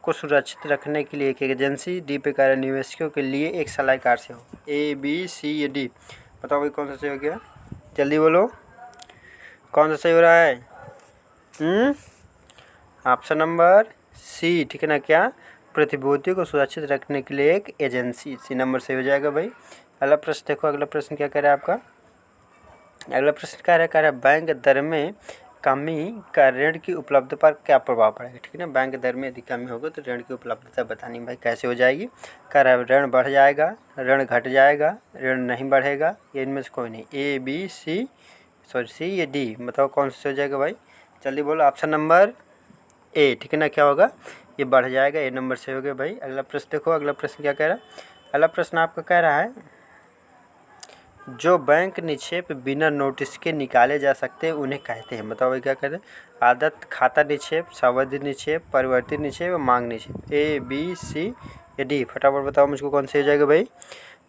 को सुरक्षित रखने के लिए एक एजेंसी। डी पे कह रहा है निवेशकों के लिए एक सलाहकार से हो। ABCD। बताओ भाई कौन सा सही हो गया, जल्दी बोलो कौन सा सही हो रहा है। ऑप्शन नंबर सी, ठीक है ना। क्या, प्रतिभूतियों को सुरक्षित रखने के लिए एक एजेंसी। सी नंबर सही हो जाएगा भाई। अगला प्रश्न देखो, अगला प्रश्न क्या कह रहा है आपका। अगला प्रश्न कह रहा है बैंक दर में कमी का ऋण की उपलब्धता पर क्या प्रभाव पड़ेगा, ठीक है ना। बैंक दर में यदि कमी होगी तो ऋण की उपलब्धता बतानी भाई कैसे हो जाएगी। कह रहा है ऋण बढ़ जाएगा, ऋण घट जाएगा, ऋण नहीं बढ़ेगा, ये इनमें से कोई नहीं। सी या डी। बताओ कौन सा हो जाएगा भाई, जल्दी बोलो। ऑप्शन नंबर ए, ठीक है ना। क्या होगा, ये बढ़ जाएगा, ए नंबर से हो गया भाई। अगला प्रश्न देखो, अगला प्रश्न क्या कह रहा है। अगला प्रश्न आपका कह रहा है जो बैंक निक्षेप बिना नोटिस के निकाले जा सकते हैं उन्हें कहते हैं। बताओ भाई क्या कहते हैं। आदत खाता निक्षेप, सावधि निक्षेप, परिवर्तित निक्षेप, मांग निक्षेप। ABC या डी। फटाफट बताओ मुझको कौन सा हो जाएगा भाई,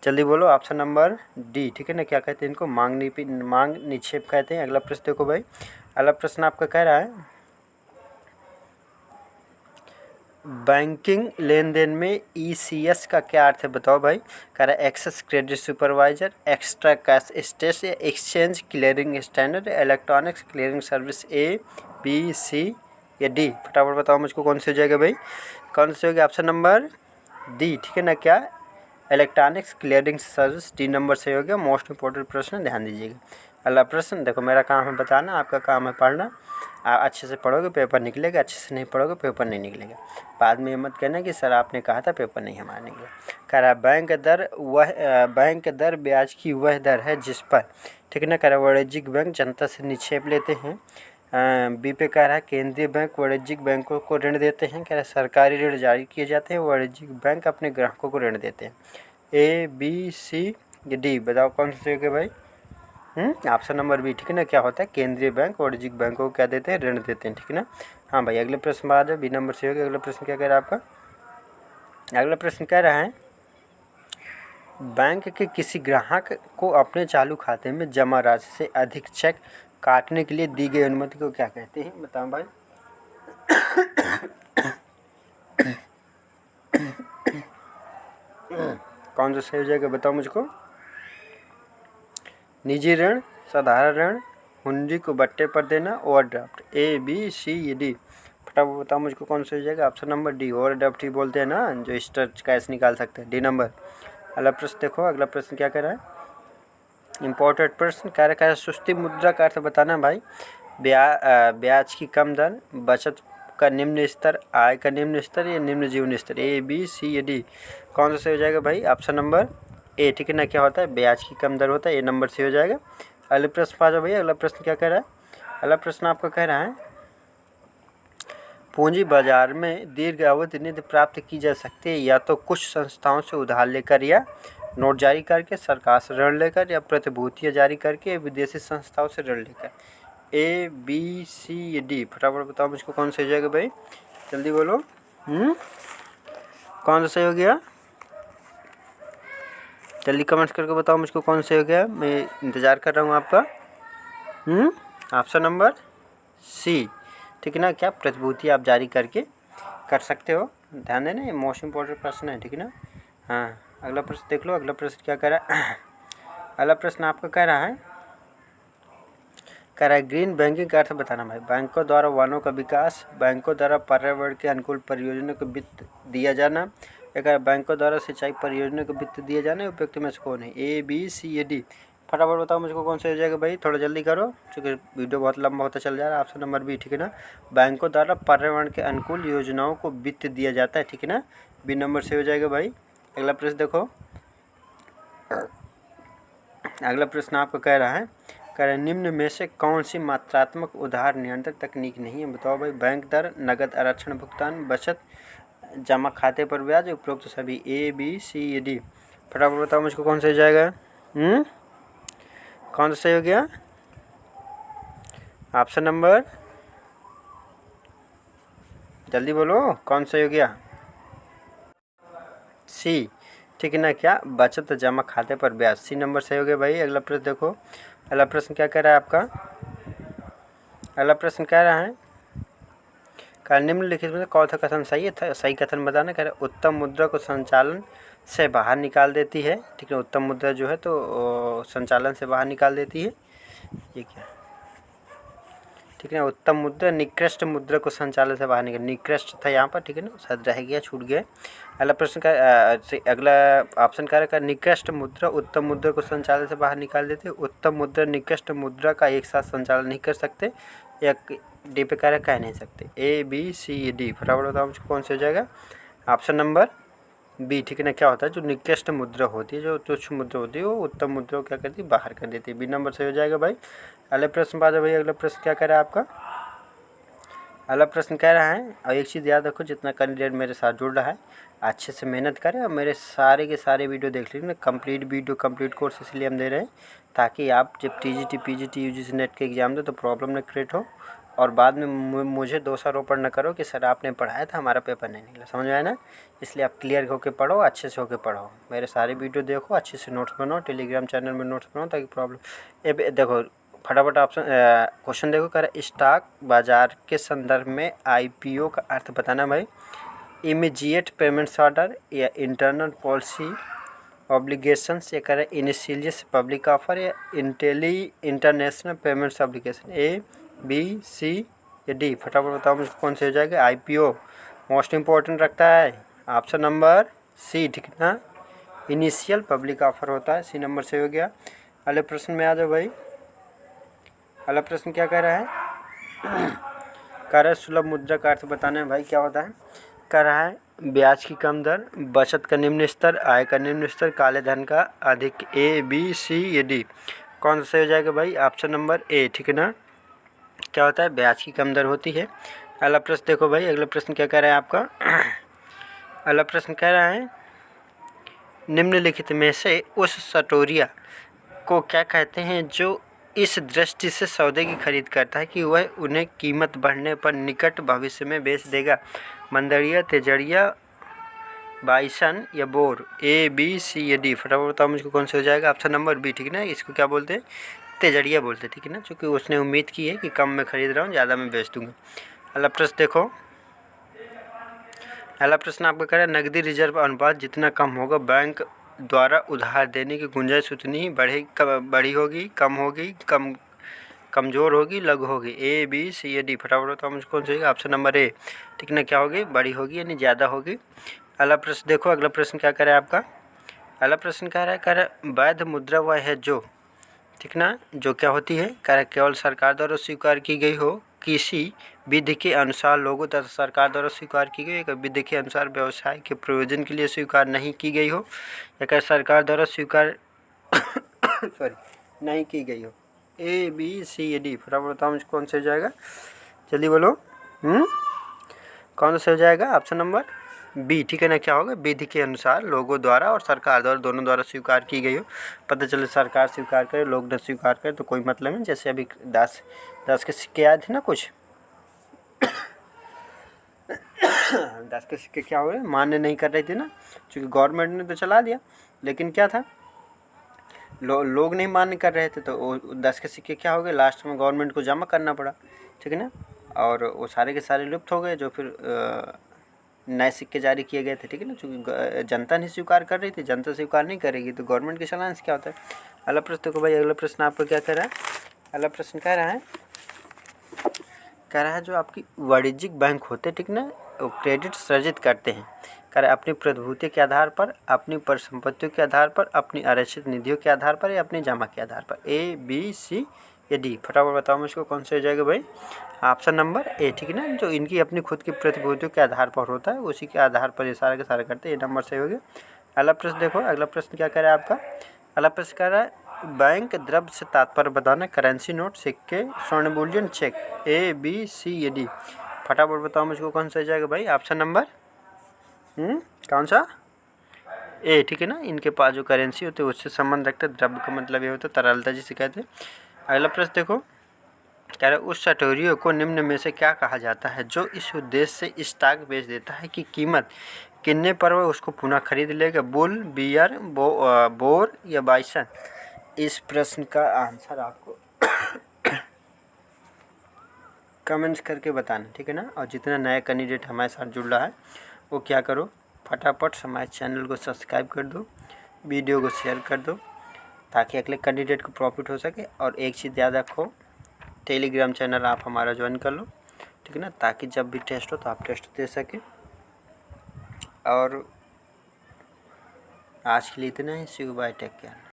जल्दी बोलो। ऑप्शन नंबर डी, ठीक है ना। क्या कहते हैं इनको, मांग निक्षेप कहते हैं। अगला प्रश्न देखो भाई। अगला प्रश्न आपका कह रहा है बैंकिंग लेन देन में ECS का क्या अर्थ है। बताओ भाई। कह रहा है access credit supervisor, extra cash state, या exchange clearing standard, electronics clearing service. ABC या डी। फटाफट बताओ मुझको कौन सी हो जाएगा भाई, कौन सी होगी। ऑप्शन नंबर डी, ठीक है ना। क्या, electronics clearing service. D number से हो गया। मोस्ट इंपॉर्टेंट प्रश्न, ध्यान दीजिएगा। अगला प्रश्न देखो, मेरा काम है बताना, आपका काम है पढ़ना। अच्छे से पढ़ोगे पेपर निकलेगा, अच्छे से नहीं पढ़ोगे पेपर नहीं निकलेगा। बाद में ये मत कहना कि सर आपने कहा था पेपर नहीं हमारा निकला। कह रहा है बैंक दर ब्याज की वह दर है जिस पर, ठीक है ना। कह रहा है वाणिज्यिक बैंक जनता से निक्षेप लेते हैं। बी पे कह रहा है केंद्रीय बैंक वाणिज्यिक बैंकों को ऋण देते हैं। कह रहा है सरकारी ऋण जारी किए जाते हैं, वाणिज्यिक बैंक अपने ग्राहकों को ऋण देते हैं। ABC या डी। बताओ कौन सा होगा भाई। ऑप्शन नंबर बी, ठीक है ना। क्या होता है, केंद्रीय बैंक वाणिज्यिक बैंकों को क्या देते हैं, ऋण देते हैं, ठीक है ना। हाँ भाई, अगले प्रश्न में आ जाओ। बी नंबर से हो गया। अगला प्रश्न क्या कह रहा है आपका? अगला प्रश्न कह रहा है बैंक के किसी ग्राहक को अपने चालू खाते में जमा राशि से अधिक चेक काटने के लिए दी गई अनुमति को क्या कहते हैं? बताओ भाई। कौन सा सही हो जाएगा, बताओ मुझको। निजी ऋण, साधारण ऋण, हुंडी को बट्टे पर देना, overdraft. A B C D, फटाफट बताओ मुझको कौन सा हो जाएगा। ऑप्शन नंबर डी, ओवरड्राफ्ट ही बोलते हैं ना, जो स्टर्च कैश निकाल सकते हैं। D number. अगला प्रश्न देखो। अगला प्रश्न क्या कह रहा है? इम्पोर्टेंट प्रश्न कह रहा है सुस्ती मुद्रा का अर्थ बताना भाई। ब्याज की कम दर, बचत का निम्न स्तर, आय का निम्न स्तर या निम्न जीवन स्तर। ए बी सी डी, कौन सा सही हो जाएगा भाई? ऑप्शन नंबर ए, ठीक है ना। क्या होता है? ब्याज की कम दर होता है। ए नंबर से हो जाएगा। अगले प्रश्न पर आ जाओ भैया। अगला प्रश्न क्या कह रहा है? अगला प्रश्न आपका कह रहा है पूंजी बाजार में दीर्घ अवधि निधि प्राप्त की जा सकती है या तो कुछ संस्थाओं से उधार लेकर या नोट जारी करके, सरकार से ऋण लेकर, या प्रतिभूतियाँ जारी करके, विदेशी संस्थाओं से ऋण लेकर। ए बी सी डी, फटाफट बताओ मुझको कौन सा हो जाएगा भाई, जल्दी बोलो। कौन सा सही हो गया? जल्दी कमेंट्स करके बताओ मुझको कौन सा हो गया। मैं इंतज़ार कर रहा हूँ आपका। ऑप्शन नंबर सी, ठीक है ना। क्या प्रतिभूति आप जारी करके कर सकते हो। ध्यान देना, ये मोस्ट इम्पोर्टेंट प्रश्न है, ठीक है ना। हाँ, अगला प्रश्न देख लो। अगला प्रश्न क्या कह रहा है? अगला प्रश्न आपका कह रहा है ग्रीन बैंकिंग का अर्थ बताना भाई। बैंकों द्वारा वनों का विकास, बैंकों द्वारा पर्यावरण के अनुकूल परियोजनाओं को वित्त दिया जाना, या बैंकों द्वारा सिंचाई परियोजनाओं को वित्त दिया जाना, उपयुक्त में से कौन है? ए बी सी डी, फटाफट बताओ मुझको कौन सा हो जाएगा भाई। थोड़ा जल्दी करो क्योंकि वीडियो बहुत लंबा होता चल जा रहा है। ऑप्शन नंबर बी, ठीक है ना। बैंकों द्वारा पर्यावरण के अनुकूल योजनाओं को वित्त दिया जाता है, ठीक है ना। बी नंबर से हो जाएगा भाई। अगला प्रश्न देखो। अगला प्रश्न आपको कह रहा है निम्न में से कौन सी मात्रात्मक उधार नियंत्रण तकनीक नहीं है? बताओ भाई। बैंक दर, नगद आरक्षण भुगतान, बचत जमा खाते पर ब्याज, उपरोक्त सभी। ए बी सी डी, फटाफट बताओ मुझको कौन सा हो जाएगा। कौन सा सही हो गया? ऑप्शन नंबर, जल्दी बोलो कौन सा हो गया? सी, ठीक है ना। क्या? बचत जमा खाते पर ब्याज। सी नंबर सही हो गया भाई। अगला प्रश्न देखो। अगला प्रश्न क्या कह रहा है आपका? अगला प्रश्न कह रहा है निम्नलिखित में कौन सा कथन सही है? सही कथन बताना। कह रहा है उत्तम मुद्रा को संचालन से बाहर निकाल देती है, ठीक है। उत्तम मुद्रा जो है तो संचालन से बाहर निकाल देती है। ये क्या, ठीक है ना। उत्तम मुद्रा निकृष्ट मुद्रा को संचालन से बाहर निकाल, निकृष्ट था यहाँ पर, ठीक है ना, शायद रह गया, छूट गया। अगला प्रश्न का अगला ऑप्शन क्या रखा? निकृष्ट मुद्रा उत्तम मुद्रा को संचालन से बाहर निकाल देते। उत्तम मुद्रा निकृष्ट मुद्रा का एक साथ संचालन नहीं कर सकते, या डी पे कह नहीं सकते। ए बी सी डी, फटाफट बताओ मुझको कौन सा हो जाएगा। ऑप्शन नंबर बी, ठीक है ना। क्या होता है? जो निकृष्ट मुद्रा होती है, जो तुच्छ मुद्रा होती है, वो उत्तम मुद्रा को क्या करती है? बाहर कर देती है। बी नंबर से हो जाएगा भाई। अगले प्रश्न पर आ जाओ भाई। अगला प्रश्न क्या कह रहा है आपका? अगला प्रश्न कह रहा है, और एक चीज़ याद रखो, जितना कैंडिडेट मेरे साथ जुड़ रहा है अच्छे से मेहनत करें और मेरे सारे के सारे वीडियो देख लीजिए ना। कंप्लीट वीडियो, कंप्लीट कोर्स इसलिए हम दे रहे हैं ताकि आप जब टीजीटी, पीजीटी, यूजीसी नेट के एग्ज़ाम दो तो प्रॉब्लम न क्रिएट हो, और बाद में मुझे दोषारोपण न करो कि सर आपने पढ़ाया था, हमारा पेपर नहीं निकला। समझ में आया ना? इसलिए आप क्लियर होकर पढ़ो, अच्छे से होकर पढ़ो, मेरे सारे वीडियो देखो, अच्छे से नोट्स बनाओ, टेलीग्राम चैनल में नोट्स बनाओ, ताकि प्रॉब्लम। देखो फटाफट ऑप्शन क्वेश्चन देखो। कर स्टॉक बाजार के संदर्भ में आईपीओ का अर्थ बताना भाई। इमीडिएट पेमेंट्स ऑर्डर, या इंटरनल पॉलिसी ऑब्लिगेशंस, या करें इनिशियलियस पब्लिक ऑफर, या international payments obligation. A B C या डी, फटाफट बताओ मुझको कौन से हो जाएगा। आईपीओ मोस्ट इम्पोर्टेंट रखता है। ऑप्शन नंबर सी, ठीक है ना। इनिशियल पब्लिक ऑफर होता है। सी नंबर से हो गया। अगले प्रश्न में आ जाओ भाई। अगला प्रश्न क्या कह रहा है? कह रहा है सुलभ मुद्रा का अर्थ बताना है भाई। क्या होता है? कह रहा है ब्याज की कम दर, बचत का निम्न स्तर, आय का निम्न स्तर, काले धन का अधिक। ए बी सी या डी, कौन सा हो जाएगा भाई? ऑप्शन नंबर ए, ठीक है ना। क्या होता है? ब्याज की कम दर होती है। अगला प्रश्न देखो भाई। अगला प्रश्न क्या कह रहा है आपका? अगला प्रश्न कह रहा है निम्नलिखित में से उस सटोरिया को क्या कहते हैं जो इस दृष्टि से सौदे की खरीद करता है कि वह उन्हें कीमत बढ़ने पर निकट भविष्य में बेच देगा। मंदड़िया, तेजड़िया, बाइसन या बोर, ए बी सी या डी। फटाफट बताओ मुझको कौन सा हो जाएगा। ऑप्शन नंबर बी, ठीक है ना। इसको क्या बोलते हैं? तेजड़िया बोलते हैं, ठीक है ना, क्योंकि उसने उम्मीद की है कि कम में खरीद रहा हूँ, ज़्यादा में बेच दूंगा। अगला प्रश्न देखो। अगला प्रश्न आपका कह रहा है नकदी रिजर्व अनुपात जितना कम होगा बैंक द्वारा उधार देने की गुंजाइश उतनी ही बड़ी होगी, कम होगी, कमज़ोर होगी, लघु होगी। ए बी सी या डी। फटाफट बताओ मुझे कौन सा होगा। ऑप्शन नंबर ए, ठीक ना, क्या होगी? बड़ी होगी, यानी ज़्यादा होगी। अगला प्रश्न देखो। अगला प्रश्न क्या कह रहा है आपका? अगला प्रश्न कह रहा है वैध मुद्रा वह है जो, ठीक ना, जो क्या होती है? कह रहा केवल सरकार द्वारा स्वीकार की गई हो, किसी विधि के अनुसार लोगों तथा सरकार द्वारा स्वीकार की गई, या विधि के अनुसार व्यवसाय के प्रयोजन के लिए स्वीकार नहीं की गई हो, या कह सरकार द्वारा स्वीकार सॉरी नहीं की गई हो। ए बी सी या डी। फटाफट बताओ मुझे कौन सा हो जाएगा, जल्दी बोलो। कौन सा हो जाएगा? ऑप्शन नंबर बी, ठीक है ना, क्या होगा? विधि के अनुसार लोगों द्वारा और सरकार द्वारा, दोनों द्वारा स्वीकार की गई हो। पता चले सरकार स्वीकार करे, लोग न स्वीकार करे तो कोई मतलब नहीं। जैसे अभी 10 के सिक्के आए थे ना कुछ 10 के सिक्के क्या हो रहे, मान्य नहीं कर रही थी ना, क्योंकि गवर्नमेंट ने तो चला दिया, लेकिन क्या था, लोग नहीं मान्य कर रहे थे, तो वो 10 के सिक्के क्या हो गए, लास्ट में गवर्नमेंट को जमा करना पड़ा, ठीक है ना। और वो सारे के सारे लुप्त हो गए, जो फिर नए सिक्के जारी किए गए थे, ठीक है ना, क्योंकि जनता नहीं स्वीकार कर रही थी। जनता स्वीकार नहीं करेगी तो गवर्नमेंट के चलाने से क्या होता है। अगला प्रश्न देखो भाई। अगला प्रश्न आपको क्या कह रहा है? अगला प्रश्न कह रहा है जो आपकी वाणिज्यिक बैंक होते हैं, ठीक ना, वो क्रेडिट सृजित करते हैं, कह रहा है अपनी प्रतिभूति के आधार पर, अपनी परिसंपत्तियों के आधार पर, अपनी आरक्षित निधियों के आधार पर, या अपनी जमा के आधार पर। ए बी सी या डी। फटाफट बताओ मुझको कौन सा हो जाएगा भाई। ऑप्शन नंबर ए, ठीक है ना, जो इनकी अपनी खुद की प्रतिभूतियों के आधार पर होता है, उसी के आधार पर ये सारे के सारे करते हैं। ये नंबर सही हो गया। अगला प्रश्न देखो। अगला प्रश्न क्या कह रहा है आपका? अगला प्रश्न कह रहा है बैंक द्रव्य से तात्पर्य बताना, करेंसी नोट, सिक्के, स्वर्ण bullion, cheque. A B C या डी। फटाफट बताओ मुझको कौन सा हो जाएगा भाई। ऑप्शन नंबर कौन सा? ए, ठीक है ना, इनके पास जो करेंसी होती है उससे संबंध रखते हैं। द्रव्य का मतलब ये होता है तरलता, जिसे कहते हैं। अगला प्रश्न देखो। कह रहे उस सटोरियों को निम्न में से क्या कहा जाता है जो इस उद्देश्य से स्टॉक बेच देता है कि कीमत गिरने पर वह उसको पुनः खरीद लेगा? बुल, बियर, बोर या बाइसन। इस प्रश्न का आंसर आपको कमेंट्स करके बताना, ठीक है ना। और जितना नया कैंडिडेट हमारे साथ जुड़ रहा है वो क्या करो, फटाफट हमारे चैनल को सब्सक्राइब कर दो, वीडियो को शेयर कर दो, ताकि अगले कैंडिडेट को प्रॉफिट हो सके। और एक चीज़ याद रखो, टेलीग्राम चैनल आप हमारा ज्वाइन कर लो, ठीक है ना, ताकि जब भी टेस्ट हो तो आप टेस्ट दे सकें। और आज के लिए इतना ही। सी यू, बाय, टेक केयर।